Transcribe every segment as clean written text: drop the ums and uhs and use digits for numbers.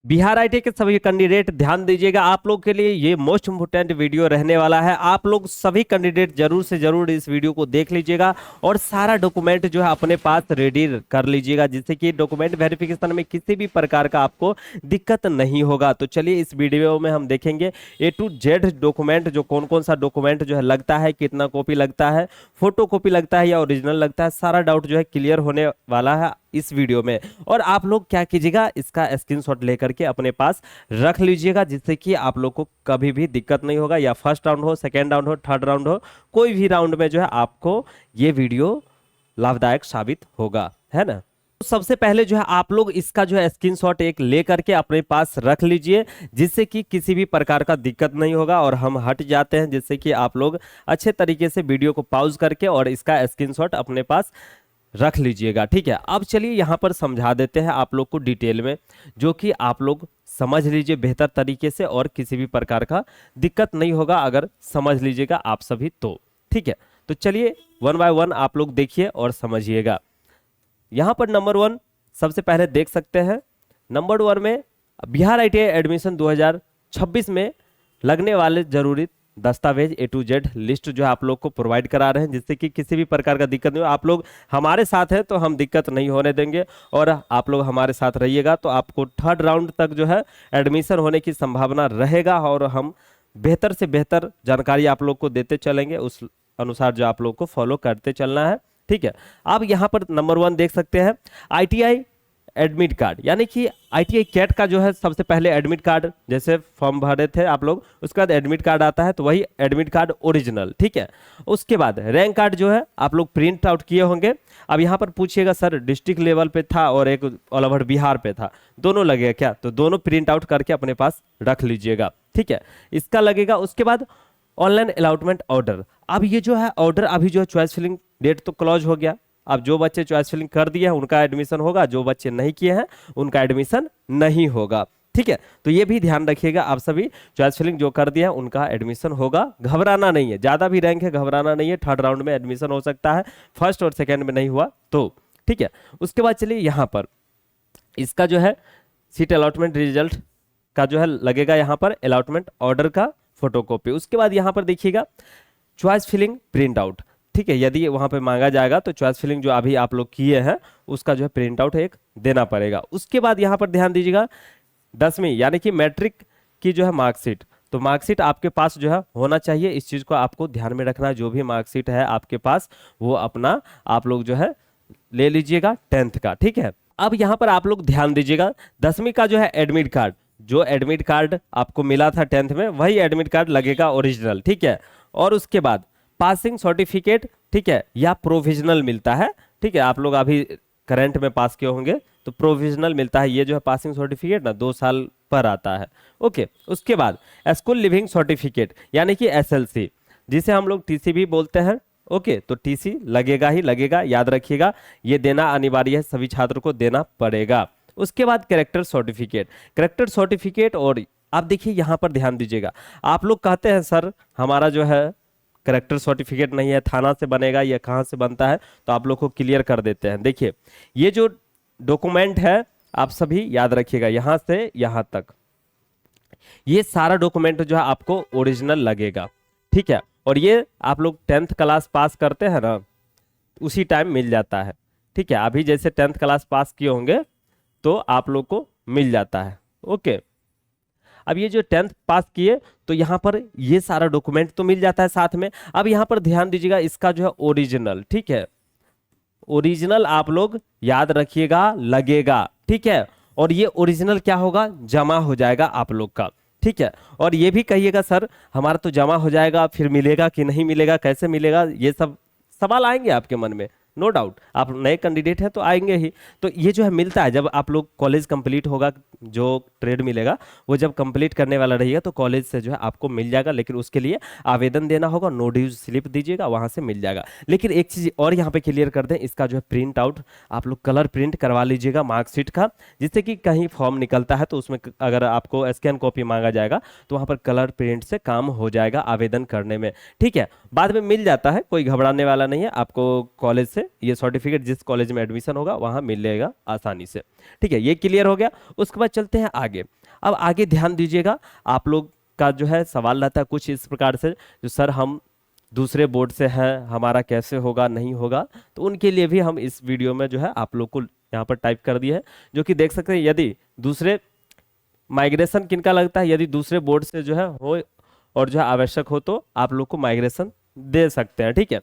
Bihar IT के सभी candidate ध्यान दीजिएगा, आप लोग के लिए ये मोस्ट इंपोर्टेंट वीडियो रहने वाला है। आप लोग सभी कैंडिडेट जरूर से जरूर इस वीडियो को देख लीजिएगा और सारा डॉक्यूमेंट जो है अपने पास रेडी कर लीजिएगा, जिससे कि डॉक्यूमेंट वेरिफिकेशन में किसी भी प्रकार का आपको दिक्कत नहीं होगा। तो चलिए इस वीडियो में हम देखेंगे A to Z डॉक्यूमेंट, जो कौन कौन सा डॉक्यूमेंट जो है लगता है, कितना कॉपी लगता है, फोटो कॉपी लगता है या ओरिजिनल लगता है, सारा डाउट जो है क्लियर होने वाला है इस वीडियो में। और आप लोग क्या कीजिएगा, इसका स्क्रीनशॉट लेकर के अपने पास रख लीजिएगा, जिससे कि आप लोग को कभी भी दिक्कत नहीं होगा, या फर्स्ट राउंड हो, सेकेंड राउंड हो, थर्ड राउंड हो, कोई भी राउंड में जो है आपको ये वीडियो लाभदायक साबित होगा, है ना। तो सबसे पहले जो है आप लोग इसका जो है स्क्रीनशॉट एक ले करके अपने पास रख लीजिए, जिससे कि किसी भी प्रकार का दिक्कत नहीं होगा। और हम हट जाते हैं, जिससे कि आप लोग अच्छे तरीके से वीडियो को पॉज करके और इसका स्क्रीनशॉट अपने पास रख लीजिएगा, ठीक है। अब चलिए यहाँ पर समझा देते हैं आप लोग को डिटेल में, जो कि आप लोग समझ लीजिए बेहतर तरीके से और किसी भी प्रकार का दिक्कत नहीं होगा अगर समझ लीजिएगा आप सभी तो, ठीक है। तो चलिए वन बाय वन आप लोग देखिए और समझिएगा। यहाँ पर नंबर 1 सबसे पहले देख सकते हैं। नंबर 1 में बिहार आईटीआई एडमिशन 2026 में लगने वाले जरूरी दस्तावेज A to Z लिस्ट जो है आप लोग को प्रोवाइड करा रहे हैं, जिससे कि किसी भी प्रकार का दिक्कत नहीं हो। आप लोग हमारे साथ हैं तो हम दिक्कत नहीं होने देंगे, और आप लोग हमारे साथ रहिएगा तो आपको थर्ड राउंड तक जो है एडमिशन होने की संभावना रहेगा, और हम बेहतर से बेहतर जानकारी आप लोग को देते चलेंगे, उस अनुसार जो आप लोग को फॉलो करते चलना है, ठीक है। अब यहाँ पर नंबर 1 देख सकते हैं ITI एडमिट कार्ड, यानी कि ITI कैट का जो है सबसे पहले एडमिट कार्ड, जैसे फॉर्म भरे थे आप लोग, उसके बाद एडमिट कार्ड आता है, तो वही एडमिट कार्ड ओरिजिनल, ठीक है। उसके बाद रैंक कार्ड जो है आप लोग प्रिंट आउट किए होंगे। अब यहाँ पर पूछिएगा सर डिस्ट्रिक्ट लेवल पे था और एक ऑल ओवर बिहार पे था, दोनों लगेगा क्या? तो दोनों प्रिंट आउट करके अपने पास रख लीजिएगा, ठीक है, इसका लगेगा। उसके बाद ऑनलाइन अलॉटमेंट ऑर्डर, अब ये जो है ऑर्डर अभी जो है चॉइस फिलिंग डेट तो क्लोज हो गया, अब जो बच्चे चॉइस फिलिंग कर दिए हैं उनका एडमिशन होगा, जो बच्चे नहीं किए हैं उनका एडमिशन नहीं होगा, ठीक है। तो ये भी ध्यान रखिएगा आप सभी, चॉइस फिलिंग जो कर दिया है उनका एडमिशन होगा, घबराना नहीं है, ज्यादा भी रैंक है घबराना नहीं है, थर्ड राउंड में एडमिशन हो सकता है, फर्स्ट और सेकेंड में नहीं हुआ तो, ठीक है। उसके बाद चलिए यहाँ पर इसका जो है सीट अलॉटमेंट रिजल्ट का जो है लगेगा यहाँ पर अलॉटमेंट ऑर्डर का फोटोकॉपी। उसके बाद यहाँ पर देखिएगा चॉइस फिलिंग प्रिंट आउट, ठीक है, यदि वहां पे मांगा जाएगा तो चॉइस फिलिंग जो अभी आप लोग किए हैं उसका जो है प्रिंट आउट एक देना पड़ेगा। उसके बाद यहाँ पर ध्यान दीजिएगा 10वीं यानी कि मैट्रिक की जो है मार्कशीट, तो मार्कशीट आपके पास जो है होना चाहिए, इस चीज को आपको ध्यान में रखना है। जो भी मार्कशीट है आपके पास वो अपना आप लोग जो है ले लीजिएगा 10th का, ठीक है। अब यहाँ पर आप लोग ध्यान दीजिएगा 10वीं का जो है एडमिट कार्ड, जो एडमिट कार्ड आपको मिला था 10th में वही एडमिट कार्ड लगेगा ओरिजिनल, ठीक है। और उसके बाद पासिंग सर्टिफिकेट, ठीक है, या प्रोविजनल मिलता है, ठीक है, आप लोग अभी करंट में पास किए होंगे तो प्रोविजनल मिलता है, ये जो है पासिंग सर्टिफिकेट ना 2 साल पर आता है, ओके। उसके बाद स्कूल लिविंग सर्टिफिकेट यानी कि SLC, जिसे हम लोग TC भी बोलते हैं, ओके। तो TC लगेगा ही लगेगा, याद रखिएगा, ये देना अनिवार्य है, सभी छात्रों को देना पड़ेगा। उसके बाद कैरेक्टर सर्टिफिकेट, कैरेक्टर सर्टिफिकेट, और आप देखिए यहाँ पर ध्यान दीजिएगा, आप लोग कहते हैं सर हमारा जो है कैरेक्टर सर्टिफिकेट नहीं है, थाना से बनेगा या कहाँ से बनता है, तो आप लोग को क्लियर कर देते हैं। देखिए ये जो डॉक्यूमेंट है आप सभी याद रखिएगा, यहाँ से यहाँ तक ये सारा डॉक्यूमेंट जो है आपको ओरिजिनल लगेगा, ठीक है। और ये आप लोग 10th क्लास पास करते हैं ना उसी टाइम मिल जाता है, ठीक है। अभी जैसे 10th क्लास पास किए होंगे तो आप लोग को मिल जाता है, ओके। अब ये जो 10th पास किए तो यहाँ पर ये सारा डॉक्यूमेंट तो मिल जाता है साथ में। अब यहाँ पर ध्यान दीजिएगा इसका जो है ओरिजिनल, ठीक है, ओरिजिनल आप लोग याद रखिएगा लगेगा, ठीक है। और ये ओरिजिनल क्या होगा, जमा हो जाएगा आप लोग का, ठीक है। और ये भी कहिएगा सर हमारा तो जमा हो जाएगा, फिर मिलेगा कि नहीं मिलेगा, कैसे मिलेगा, ये सब सवाल आएंगे आपके मन में, नो डाउट, आप नए कैंडिडेट हैं तो आएंगे ही। तो ये जो है मिलता है जब आप लोग कॉलेज कंप्लीट होगा, जो ट्रेड मिलेगा वो जब कंप्लीट करने वाला रहिएगा तो कॉलेज से जो है आपको मिल जाएगा, लेकिन उसके लिए आवेदन देना होगा, नो ड्यूज स्लिप दीजिएगा, वहां से मिल जाएगा। लेकिन एक चीज और यहाँ पे क्लियर कर दें, इसका जो है प्रिंट आउट आप लोग कलर प्रिंट करवा लीजिएगा मार्कशीट का, जिससे कि कहीं फॉर्म निकलता है तो उसमें अगर आपको स्कैन कॉपी मांगा जाएगा तो वहां पर कलर प्रिंट से काम हो जाएगा आवेदन करने में, ठीक है। बाद में मिल जाता है, कोई घबराने वाला नहीं है, आपको कॉलेज से से ये सर्टिफिकेट जिस कॉलेज में एडमिशन होगा वहां मिलेगा आसानी से। ठीक है, ये क्लियर हो गया। उसके बाद चलते हैं आगे। अब आगे ध्यान दीजिएगा, आप लोग का जो है सवाल रहता है कुछ इस प्रकार से, जो सर हम दूसरे बोर्ड से हैं, हमारा कैसे होगा नहीं होगा, तो उनके लिए भी हम इस वीडियो में जो है आप लोग को यहाँ पर टाइप कर दिया है, जो कि देख सकते हैं। यदि दूसरे माइग्रेशन किनका लगता है, यदि दूसरे बोर्ड से जो है हो और जो है आवश्यक हो तो आप लोग को माइग्रेशन दे सकते हैं। ठीक है,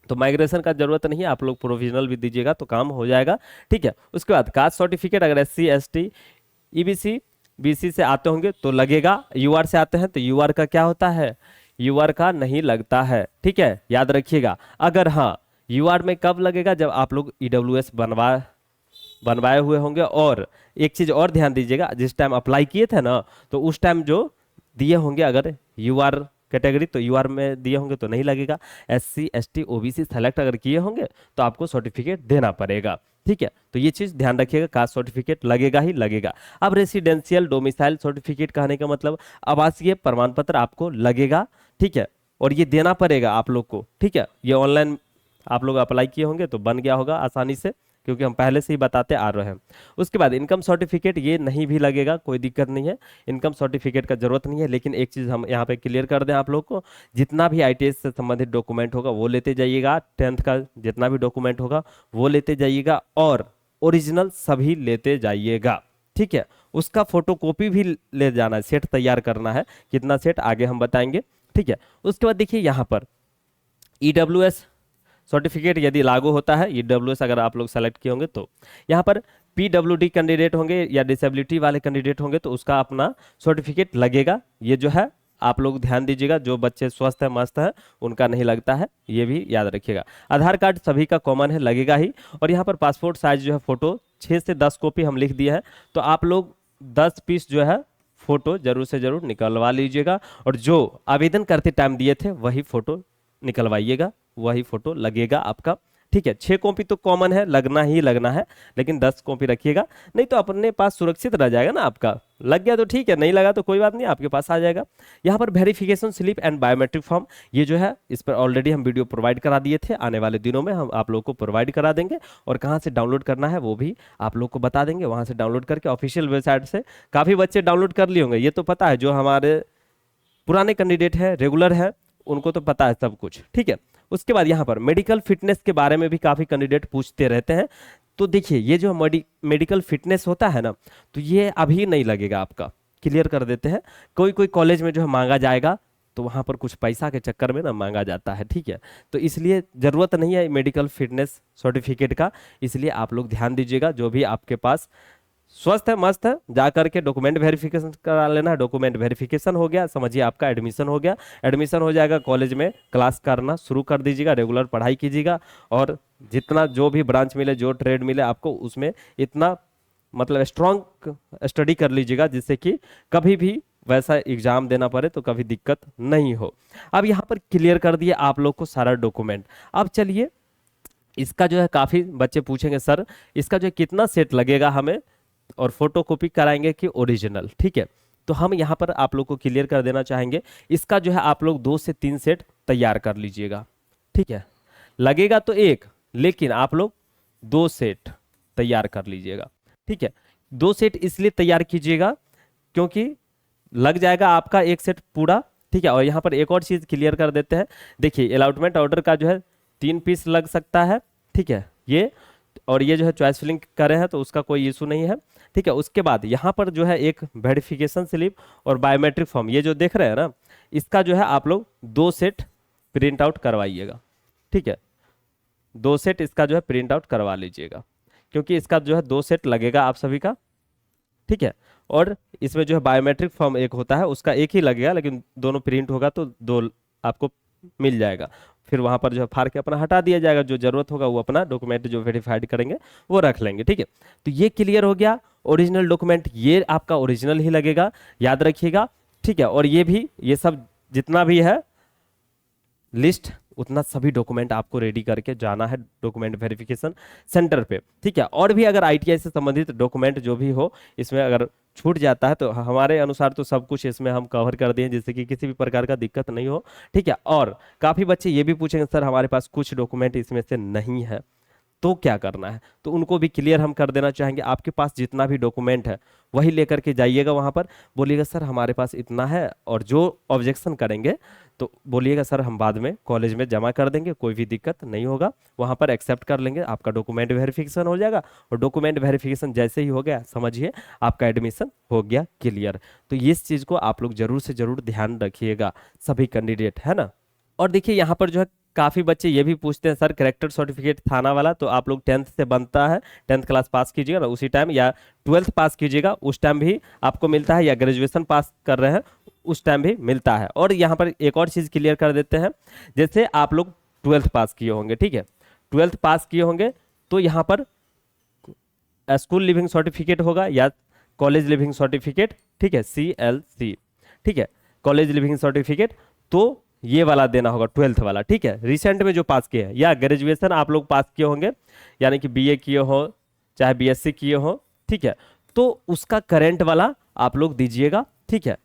तो माइग्रेशन का जरूरत नहीं है, आप लोग प्रोविजनल भी दीजिएगा तो काम हो जाएगा। ठीक है, उसके बाद कास्ट सर्टिफिकेट अगर SC ST EBC BC से आते होंगे तो लगेगा। UR से आते हैं तो UR का क्या होता है, UR का नहीं लगता है। ठीक है, याद रखिएगा। अगर हाँ UR में कब लगेगा, जब आप लोग EWS बनवाए हुए होंगे। और एक चीज और ध्यान दीजिएगा, जिस टाइम अप्लाई किए थे ना तो उस टाइम जो दिए होंगे अगर UR कैटेगरी तो UR में दिए होंगे तो नहीं लगेगा। SC ST OBC सेलेक्ट अगर किए होंगे तो आपको सर्टिफिकेट देना पड़ेगा। ठीक है, तो ये चीज ध्यान रखिएगा, कास्ट सर्टिफिकेट लगेगा ही लगेगा। अब रेसिडेंशियल डोमिसाइल सर्टिफिकेट कहने का मतलब आवासीय प्रमाण पत्र आपको लगेगा। ठीक है, और ये देना पड़ेगा आप लोग को। ठीक है, ये ऑनलाइन आप लोग अप्लाई किए होंगे तो बन गया होगा आसानी से, क्योंकि हम पहले से ही बताते आ रहे हैं। उसके बाद इनकम सर्टिफिकेट ये नहीं भी लगेगा, कोई दिक्कत नहीं है, इनकम सर्टिफिकेट का जरूरत नहीं है। लेकिन एक चीज़ हम यहाँ पे क्लियर कर दें आप लोग को, जितना भी ITS से संबंधित डॉक्यूमेंट होगा वो लेते जाइएगा, 10th का जितना भी डॉक्यूमेंट होगा वो लेते जाइएगा, और ओरिजिनल सभी लेते जाइएगा। ठीक है, उसका फोटोकॉपी भी ले जाना है, सेट तैयार करना है, कितना सेट आगे हम बताएंगे। ठीक है, उसके बाद देखिए यहाँ पर EWS सर्टिफिकेट यदि लागू होता है, EWS अगर आप लोग सेलेक्ट किए होंगे तो यहाँ पर PWD कैंडिडेट होंगे या डिसेबिलिटी वाले कैंडिडेट होंगे तो उसका अपना सर्टिफिकेट लगेगा। ये जो है आप लोग ध्यान दीजिएगा, जो बच्चे स्वस्थ है मस्त है उनका नहीं लगता है, ये भी याद रखिएगा। आधार कार्ड सभी का कॉमन है, लगेगा ही। और यहाँ पर पासपोर्ट साइज जो है फोटो 6 से 10 कॉपी हम लिख दिए हैं, तो आप लोग 10 पीस जो है फोटो जरूर से जरूर निकलवा लीजिएगा, और जो आवेदन करते टाइम दिए थे वही फोटो निकलवाइएगा, वही फोटो लगेगा आपका। ठीक है, 6 कॉपी तो कॉमन है, लगना ही लगना है, लेकिन 10 कॉपी रखिएगा, नहीं तो अपने पास सुरक्षित रह जाएगा ना। आपका लग गया तो ठीक है, नहीं लगा तो कोई बात नहीं, आपके पास आ जाएगा। यहाँ पर verification slip and biometric form, ये जो है इस पर ऑलरेडी हम वीडियो प्रोवाइड करा दिए थे, आने वाले दिनों में हम आप लोग को प्रोवाइड करा देंगे, और कहाँ से डाउनलोड करना है वो भी आप लोग को बता देंगे। वहाँ से डाउनलोड करके ऑफिशियल वेबसाइट से काफ़ी बच्चे डाउनलोड कर लिए होंगे, ये तो पता है, जो हमारे पुराने कैंडिडेट है, रेगुलर है, उनको तो पता है सब कुछ। ठीक है, उसके बाद यहाँ पर मेडिकल फिटनेस के बारे में भी काफ़ी कैंडिडेट पूछते रहते हैं। तो देखिए ये जो मेडिकल फिटनेस होता है ना, तो ये अभी नहीं लगेगा, आपका क्लियर कर देते हैं। कोई कोई कॉलेज में जो है मांगा जाएगा, तो वहाँ पर कुछ पैसा के चक्कर में ना मांगा जाता है। ठीक है, तो इसलिए ज़रूरत नहीं है मेडिकल फिटनेस सर्टिफिकेट का, इसलिए आप लोग ध्यान दीजिएगा। जो भी आपके पास स्वस्थ है मस्त है, जा करके डॉक्यूमेंट वेरिफिकेशन करा लेना है। डॉक्यूमेंट वेरिफिकेशन हो गया, समझिए आपका एडमिशन हो गया। एडमिशन हो जाएगा, कॉलेज में क्लास करना शुरू कर दीजिएगा, रेगुलर पढ़ाई कीजिएगा, और जितना जो भी ब्रांच मिले, जो ट्रेड मिले आपको, उसमें इतना मतलब स्ट्रॉन्ग स्टडी कर लीजिएगा, जिससे कि कभी भी वैसा एग्जाम देना पड़े तो कभी दिक्कत नहीं हो। अब यहाँ पर क्लियर कर दिए आप लोग को सारा डॉक्यूमेंट। अब चलिए इसका जो है काफ़ी बच्चे पूछेंगे सर इसका जो है कितना सेट लगेगा हमें, और फोटो कॉपी कराएंगे कि ओरिजिनल। ठीक है, तो हम यहाँ पर आप लोग को क्लियर कर देना चाहेंगे, इसका जो है आप लोग 2 से 3 सेट तैयार कर लीजिएगा। ठीक है, लगेगा तो एक, लेकिन आप लोग 2 सेट तैयार कर लीजिएगा। ठीक है, 2 सेट इसलिए तैयार कीजिएगा क्योंकि लग जाएगा आपका एक सेट पूरा। ठीक है, और यहाँ पर एक और चीज़ क्लियर कर देते हैं, देखिए अलॉटमेंट ऑर्डर का जो है 3 पीस लग सकता है। ठीक है, ये और ये जो है चॉइस फिलिंग करे हैं तो उसका कोई इशू नहीं है। ठीक है, उसके बाद यहाँ पर जो है एक वेरिफिकेशन स्लिप और बायोमेट्रिक फॉर्म, ये जो देख रहे हैं ना, इसका जो है आप लोग 2 सेट प्रिंट आउट करवाइएगा। ठीक है, 2 सेट इसका जो है प्रिंट आउट करवा लीजिएगा, क्योंकि इसका जो है 2 सेट लगेगा आप सभी का। ठीक है, और इसमें जो है बायोमेट्रिक फॉर्म एक होता है, उसका एक ही लगेगा, लेकिन दोनों प्रिंट होगा तो 2 आपको मिल जाएगा। फिर वहां पर जो है फाड़ के अपना हटा दिया जाएगा, जो जरूरत होगा वो अपना डॉक्यूमेंट जो वेरीफाइड करेंगे वो रख लेंगे। ठीक है, तो ये क्लियर हो गया। ओरिजिनल डॉक्यूमेंट ये आपका ओरिजिनल ही लगेगा, याद रखिएगा। ठीक है, और ये भी, ये सब जितना भी है लिस्ट, उतना सभी डॉक्यूमेंट आपको रेडी करके जाना है डॉक्यूमेंट वेरिफिकेशन सेंटर पे। ठीक है, और भी अगर ITI से संबंधित डॉक्यूमेंट जो भी हो, इसमें अगर छूट जाता है तो हमारे अनुसार तो सब कुछ इसमें हम कवर कर दिए जिससे कि किसी भी प्रकार का दिक्कत नहीं हो। ठीक है, और काफी बच्चे ये भी पूछेंगे सर हमारे पास कुछ डॉक्यूमेंट इसमें से नहीं है तो क्या करना है, तो उनको भी क्लियर हम कर देना चाहेंगे। आपके पास जितना भी डॉक्यूमेंट है वही लेकर के जाइएगा वहां पर, बोलिएगा सर हमारे पास इतना है, और जो ऑब्जेक्शन करेंगे तो बोलिएगा सर हम बाद में कॉलेज में जमा कर देंगे, कोई भी दिक्कत नहीं होगा, वहां पर एक्सेप्ट कर लेंगे, आपका डॉक्यूमेंट वेरिफिकेशन हो जाएगा। और डॉक्यूमेंट वेरिफिकेशन जैसे ही हो गया समझिए आपका एडमिशन हो गया क्लियर। तो इस चीज को आप लोग जरूर से जरूर ध्यान रखिएगा सभी कैंडिडेट, है ना। और देखिए यहाँ पर जो है काफी बच्चे ये भी पूछते हैं सर करेक्टर सर्टिफिकेट थाना वाला तो आप लोग 10th से बनता है, 10th क्लास पास कीजिएगा ना उसी टाइम, या 12th पास कीजिएगा उस टाइम भी आपको मिलता है, या ग्रेजुएशन पास कर रहे हैं उस टाइम भी मिलता है। और यहाँ पर एक और चीज क्लियर कर देते हैं, जैसे आप लोग 12th पास किए होंगे, ठीक है, 12th पास किए होंगे तो यहाँ पर स्कूल लिविंग सर्टिफिकेट होगा या कॉलेज लिविंग सर्टिफिकेट, ठीक है, CLC, ठीक है, कॉलेज लिविंग सर्टिफिकेट, तो ये वाला देना होगा 12th वाला, ठीक है, रिसेंट में जो पास किए हैं, या ग्रेजुएशन आप लोग पास किए होंगे यानी कि BA किए हो चाहे BSc किए हो, ठीक है, तो उसका करंट वाला आप लोग दीजिएगा, ठीक है,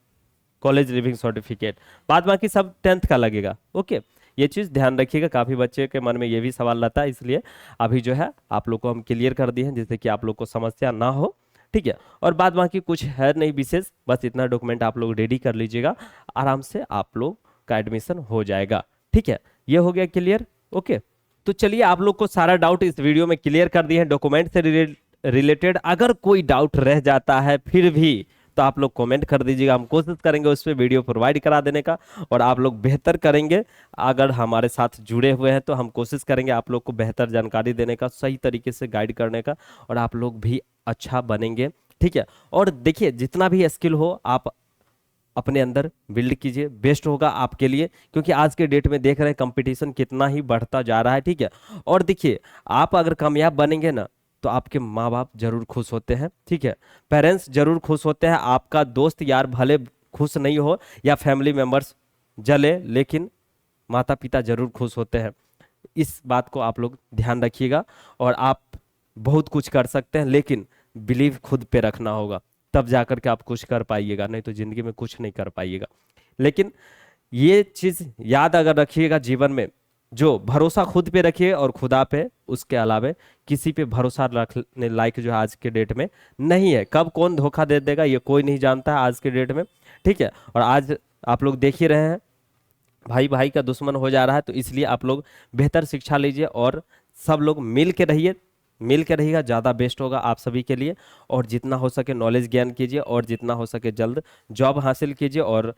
कॉलेज लिविंग सर्टिफिकेट, बाद बाकी सब 10th का लगेगा। ओके, ये चीज ध्यान रखिएगा, काफी बच्चे के मन में ये भी सवाल रहता है, इसलिए अभी जो है आप लोग को हम क्लियर कर दिए हैं जिससे कि आप लोग को समस्या ना हो, ठीक है। और बाद बाकी कुछ है नहीं विशेष, बस इतना डॉक्यूमेंट आप लोग रेडी कर लीजिएगा, आराम से आप लोग का एडमिशन हो जाएगा, ठीक है, ये हो गया क्लियर। ओके, तो चलिए आप लोग को सारा डाउट इस वीडियो में क्लियर कर दिए हैं डॉक्यूमेंट से रिलेटेड। अगर कोई डाउट रह जाता है फिर भी तो आप लोग कमेंट कर दीजिएगा, हम कोशिश करेंगे उस पर वीडियो प्रोवाइड करा देने का, और आप लोग बेहतर करेंगे। अगर हमारे साथ जुड़े हुए हैं तो हम कोशिश करेंगे आप लोग को बेहतर जानकारी देने का, सही तरीके से गाइड करने का, और आप लोग भी अच्छा बनेंगे, ठीक है। और देखिए जितना भी स्किल हो आप अपने अंदर बिल्ड कीजिए, बेस्ट होगा आपके लिए, क्योंकि आज के डेट में देख रहे हैं कंपटीशन कितना ही बढ़ता जा रहा है, ठीक है। और देखिए आप अगर कामयाब बनेंगे ना तो आपके माँ बाप जरूर खुश होते हैं, ठीक है, पेरेंट्स जरूर खुश होते हैं, आपका दोस्त यार भले खुश नहीं हो या फैमिली मेंबर्स जले, लेकिन माता पिता जरूर खुश होते हैं। इस बात को आप लोग ध्यान रखिएगा, और आप बहुत कुछ कर सकते हैं, लेकिन बिलीव खुद पे रखना होगा, तब जाकर के आप कुछ कर पाइएगा, नहीं तो जिंदगी में कुछ नहीं कर पाइएगा। लेकिन ये चीज याद अगर रखिएगा जीवन में, जो भरोसा खुद पे रखिए और खुदा पे, उसके अलावा किसी पे भरोसा रखने लायक जो आज के डेट में नहीं है। कब कौन धोखा दे देगा ये कोई नहीं जानता है आज के डेट में, ठीक है। और आज आप लोग देख ही रहे हैं भाई भाई का दुश्मन हो जा रहा है, तो इसलिए आप लोग बेहतर शिक्षा लीजिए और सब लोग मिल के रहिए, मिल के रहिएगा, ज़्यादा बेस्ट होगा आप सभी के लिए। और जितना हो सके नॉलेज गेन कीजिए, और जितना हो सके जल्द जॉब हासिल कीजिए, और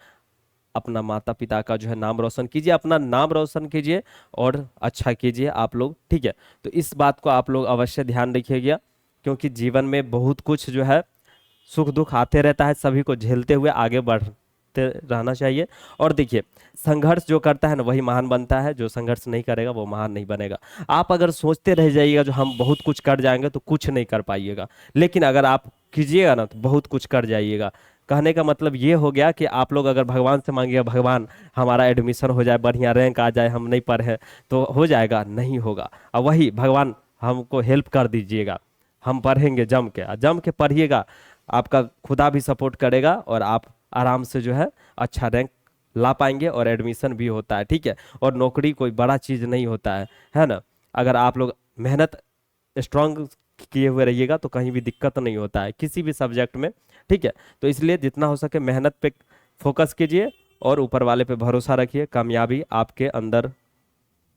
अपना माता पिता का जो है नाम रोशन कीजिए, अपना नाम रोशन कीजिए और अच्छा कीजिए आप लोग, ठीक है। तो इस बात को आप लोग अवश्य ध्यान रखिएगा, क्योंकि जीवन में बहुत कुछ जो है सुख दुख आते रहता है, सभी को झेलते हुए आगे बढ़ते रहना चाहिए। और देखिए संघर्ष जो करता है ना वही महान बनता है, जो संघर्ष नहीं करेगा वो महान नहीं बनेगा। आप अगर सोचते रह जाइएगा जो हम बहुत कुछ कर जाएंगे तो कुछ नहीं कर पाइएगा, लेकिन अगर आप कीजिएगा ना तो बहुत कुछ कर जाइएगा। कहने का मतलब ये हो गया कि आप लोग अगर भगवान से मांगिएगा भगवान हमारा एडमिशन हो जाए, बढ़िया रैंक आ जाए, हम नहीं पढ़े तो हो जाएगा, नहीं होगा। और वही भगवान हमको हेल्प कर दीजिएगा, हम पढ़ेंगे जम के पढ़िएगा, आपका खुदा भी सपोर्ट करेगा और आप आराम से जो है अच्छा रैंक ला पाएंगे, और एडमिशन भी होता है, ठीक है। और नौकरी कोई बड़ा चीज़ नहीं होता है ना। अगर आप लोग मेहनत स्ट्रांग किए हुए रहिएगा तो कहीं भी दिक्कत नहीं होता है किसी भी सब्जेक्ट में, ठीक है। तो इसलिए जितना हो सके मेहनत पे फोकस कीजिए और ऊपर वाले पे भरोसा रखिए, कामयाबी आपके अंदर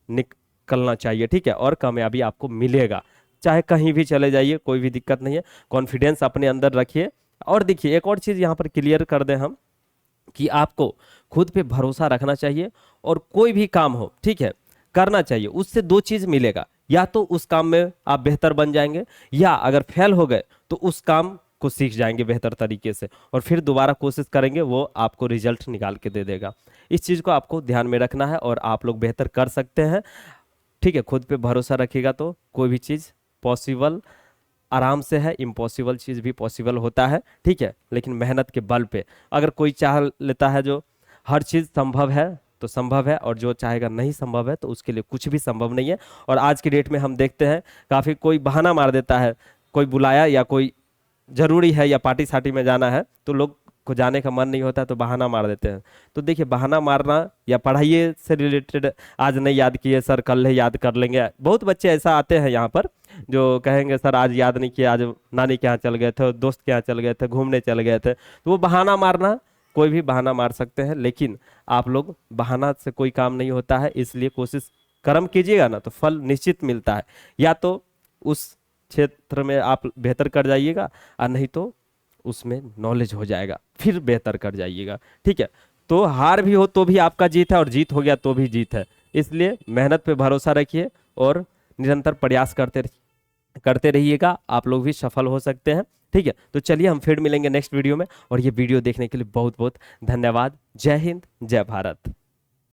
निकलना चाहिए, ठीक है, और कामयाबी आपको मिलेगा, चाहे कहीं भी चले जाइए, कोई भी दिक्कत नहीं है। कॉन्फिडेंस अपने अंदर रखिए। और देखिए एक और चीज़ यहाँ पर क्लियर कर दें हम, कि आपको खुद पे भरोसा रखना चाहिए, और कोई भी काम हो, ठीक है, करना चाहिए, उससे दो चीज़ मिलेगा, या तो उस काम में आप बेहतर बन जाएंगे, या अगर फेल हो गए तो उस काम को सीख जाएंगे बेहतर तरीके से, और फिर दोबारा कोशिश करेंगे, वो आपको रिजल्ट निकाल के दे देगा। इस चीज़ को आपको ध्यान में रखना है, और आप लोग बेहतर कर सकते हैं, ठीक है। खुद पे भरोसा रखिएगा तो कोई भी चीज़ पॉसिबल आराम से है, इम्पॉसिबल चीज़ भी पॉसिबल होता है, ठीक है। लेकिन मेहनत के बल पे अगर कोई चाह लेता है जो हर चीज़ संभव है तो संभव है, और जो चाहेगा नहीं संभव है तो उसके लिए कुछ भी संभव नहीं है। और आज की डेट में हम देखते हैं काफ़ी कोई बहाना मार देता है, कोई बुलाया या कोई जरूरी है या पार्टी सार्टी में जाना है तो लोग को जाने का मन नहीं होता तो बहाना मार देते हैं। तो देखिए बहाना मारना या पढ़ाई से रिलेटेड आज नहीं याद किए सर कल ही याद कर लेंगे, बहुत बच्चे ऐसा आते हैं यहाँ पर जो कहेंगे सर आज याद नहीं किया, आज नानी के यहाँ चल गए थे, दोस्त के यहाँ चल गए थे, घूमने चल गए थे। तो वो बहाना मारना, कोई भी बहाना मार सकते हैं, लेकिन आप लोग बहाना से कोई काम नहीं होता है, इसलिए कोशिश कर्म कीजिएगा ना तो फल निश्चित मिलता है। या तो उस क्षेत्र में आप बेहतर कर जाइएगा और नहीं तो उसमें नॉलेज हो जाएगा फिर बेहतर कर जाइएगा। ठीक है, तो हार भी हो तो भी आपका जीत है और जीत हो गया तो भी जीत है। इसलिए मेहनत पे भरोसा रखिए और निरंतर प्रयास करते रहिएगा, आप लोग भी सफल हो सकते हैं। ठीक है, तो चलिए हम फिर मिलेंगे नेक्स्ट वीडियो में, और ये वीडियो देखने के लिए बहुत बहुत धन्यवाद। जय हिंद, जय भारत।